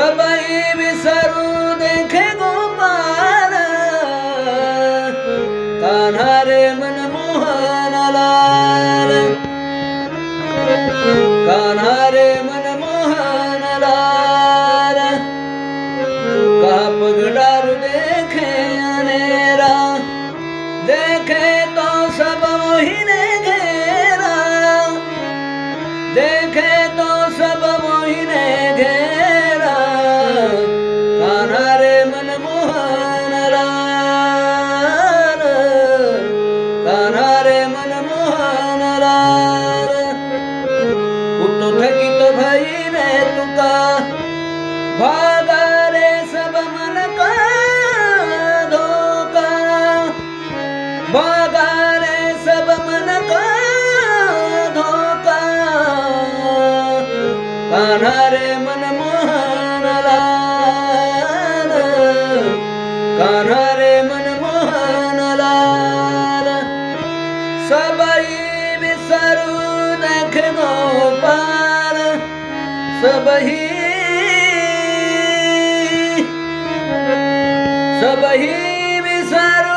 सबई विसरू देखे गोपाल कान्हा रे मनमोहन लाल कान्हा रे मनमोहन लाल कहा पगडारू देखे अनेरा देखे तो सब मोहिने घेरा देखे तो सब मोहिने घेरा कान्हा रे मनमोहन लाल कान्हा रे मनमोहन लाल कुतो थकित भई रे तुका भागा रे सब मन का धोखा भागा रे सब मन का धोखा कान्हा रे मनमोहन लाल कान्हा रे मनमोहन लाल सबई विसरू देख गोपाल सबही सबही विसरू